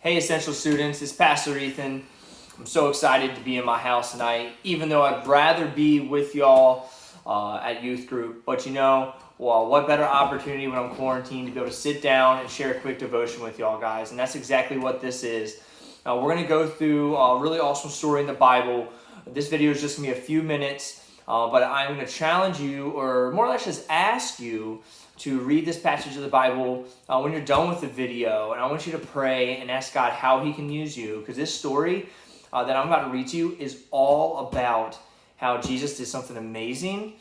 Hey Essential students, it's Pastor Ethan. I'm so excited to be in my house tonight, even though I'd rather be with y'all at youth group. But well, what better opportunity when I'm quarantined to be able to sit down and share a quick devotion with y'all guys. And that's exactly what this is. We're going to go through a really awesome story in the Bible. This video is just going to be a few minutes, but I'm going to challenge you, or more or less just ask you, to read this passage of the Bible when you're done with the video. And I want you to pray and ask God how he can use you, because this story that I'm about to read to you is all about how Jesus did something amazing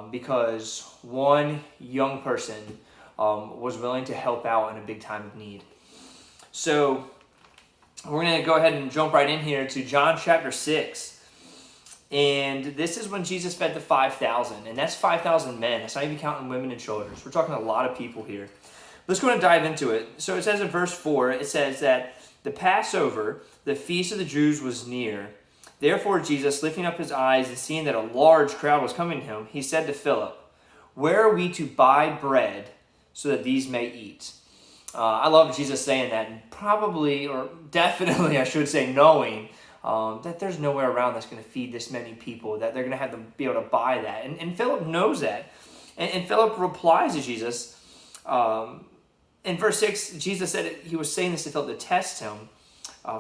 because one young person was willing to help out in a big time of need. So we're going to go ahead and jump right in here to John chapter 6. And this is when Jesus fed the 5,000. And that's 5,000 men. That's not even counting women and children. So we're talking a lot of people here. Let's go ahead and dive into it. So it says in verse 4, it says that the Passover, the feast of the Jews, was near. Therefore Jesus, lifting up his eyes and seeing that a large crowd was coming to him, he said to Philip, "Where are we to buy bread so that these may eat?" I love Jesus saying that, and probably, or definitely I should say, knowing that there's nowhere around that's going to feed this many people, that they're going to have to be able to buy that. And Philip knows that. And Philip replies to Jesus. In verse 6, Jesus said he was saying this to Philip to test him,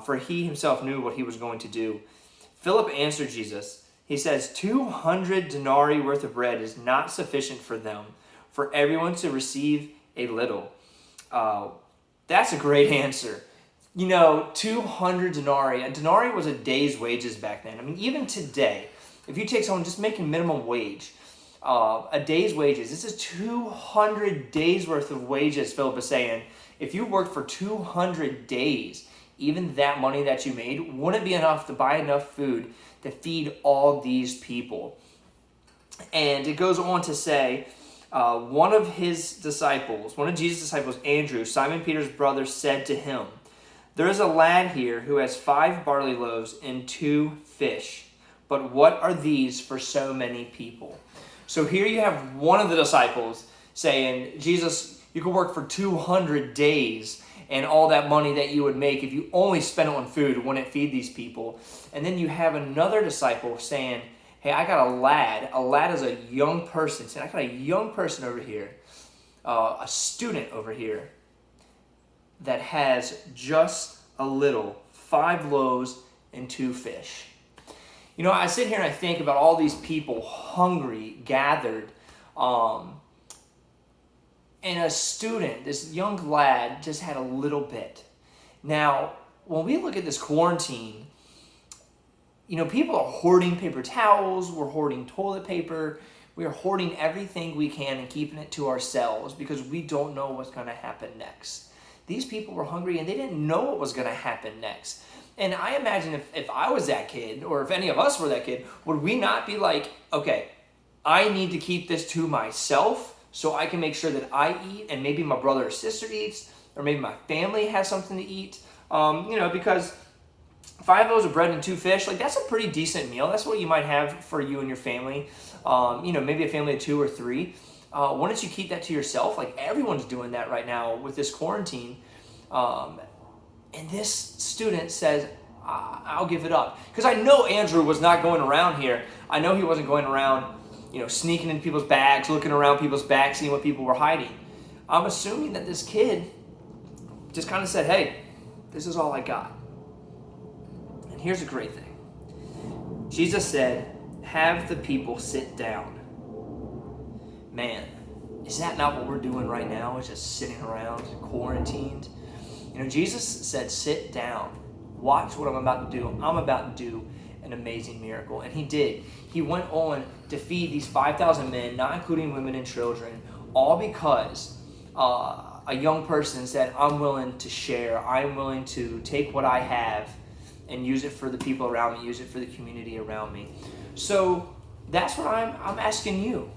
for he himself knew what he was going to do. Philip answered Jesus. He says, 200 denarii worth of bread is not sufficient for them, for everyone to receive a little. That's a great answer. 200 denarii. A denarii was a day's wages back then. I mean, even today, if you take someone just making minimum wage, a day's wages, this is 200 days worth of wages, Philip is saying. If you worked for 200 days, even that money that you made wouldn't be enough to buy enough food to feed all these people. And it goes on to say, one of Jesus' disciples, Andrew, Simon Peter's brother, said to him, "There is a lad here who has 5 barley loaves and 2 fish. But what are these for so many people?" So here you have one of the disciples saying, "Jesus, you could work for 200 days and all that money that you would make if you only spent it on food wouldn't feed these people." And then you have another disciple saying, "Hey, I got a lad." A lad is a young person. Saying, "I got a young person over here, a student over here, that has just a little, 5 loaves and 2 fish." I sit here and I think about all these people hungry, gathered, and a student, this young lad, just had a little bit. Now, when we look at this quarantine, people are hoarding paper towels, we're hoarding toilet paper, we are hoarding everything we can and keeping it to ourselves because we don't know what's going to happen next. These people were hungry and they didn't know what was going to happen next. And I imagine if I was that kid, or if any of us were that kid, would we not be like, okay, I need to keep this to myself so I can make sure that I eat and maybe my brother or sister eats, or maybe my family has something to eat, because 5 loaves of bread and 2 fish, that's a pretty decent meal. That's what you might have for you and your family. Maybe a family of 2 or 3. Why don't you keep that to yourself? Everyone's doing that right now with this quarantine. And this student says, I'll give it up. Because I know Andrew was not going around here. I know he wasn't going around, sneaking into people's bags, looking around people's bags, seeing what people were hiding. I'm assuming that this kid just kind of said, hey, this is all I got. And here's a great thing. Jesus said, have the people sit down. Man, is that not what we're doing right now? Is just sitting around, quarantined? Jesus said, sit down. Watch what I'm about to do. I'm about to do an amazing miracle. And he did. He went on to feed these 5,000 men, not including women and children, all because a young person said, I'm willing to share. I'm willing to take what I have and use it for the people around me, use it for the community around me. So that's what I'm asking you.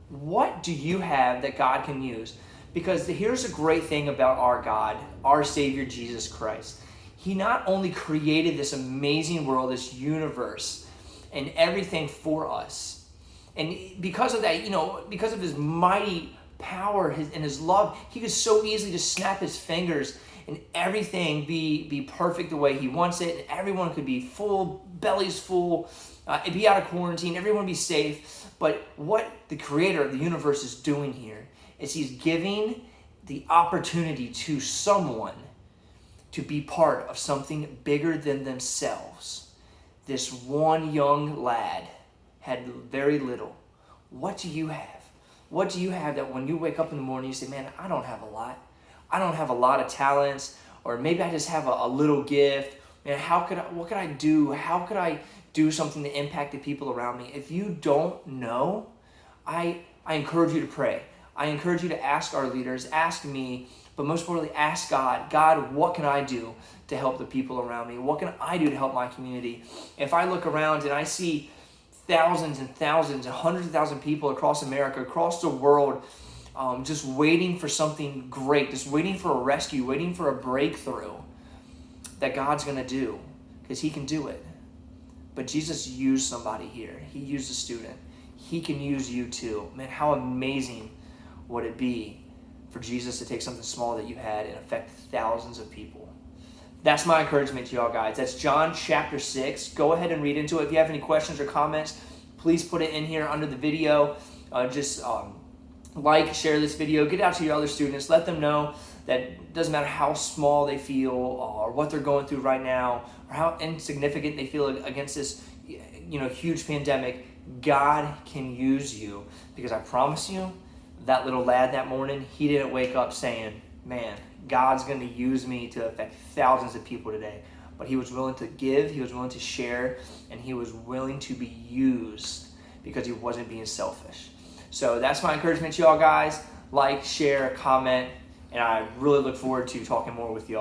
What do you have that God can use? Because here's a great thing about our God, our Savior, Jesus Christ. He not only created this amazing world, this universe, and everything for us. And because of that, because of his mighty power and his love, he could so easily just snap his fingers and everything be perfect the way he wants it, and everyone could be full, bellies full, and be out of quarantine, everyone be safe. But what the creator of the universe is doing here is he's giving the opportunity to someone to be part of something bigger than themselves. This one young lad had very little. What do you have? What do you have that when you wake up in the morning, you say, man, I don't have a lot. I don't have a lot of talents, or maybe I just have a little gift. Man, what could I do? How could I do something to impact the people around me? If you don't know, I encourage you to pray. I encourage you to ask our leaders, ask me, but most importantly, ask God. God, what can I do to help the people around me? What can I do to help my community? If I look around and I see thousands and thousands and hundreds of thousands of people across America, across the world, just waiting for something great, just waiting for a rescue, waiting for a breakthrough that God's going to do, because he can do it. But Jesus used somebody here. He used a student. He can use you too. Man, how amazing would it be for Jesus to take something small that you had and affect thousands of people? That's my encouragement to y'all, guys. That's John chapter 6. Go ahead and read into it. If you have any questions or comments, please put it in here under the video. Like, share this video. Get it out to your other students. Let them know that it doesn't matter how small they feel or what they're going through right now or how insignificant they feel against this huge pandemic. God can use you, because I promise you, that little lad that morning, he didn't wake up saying, man, God's going to use me to affect thousands of people today. But he was willing to give, he was willing to share, and he was willing to be used because he wasn't being selfish. So that's my encouragement to y'all, guys. Like, share, comment, and I really look forward to talking more with y'all.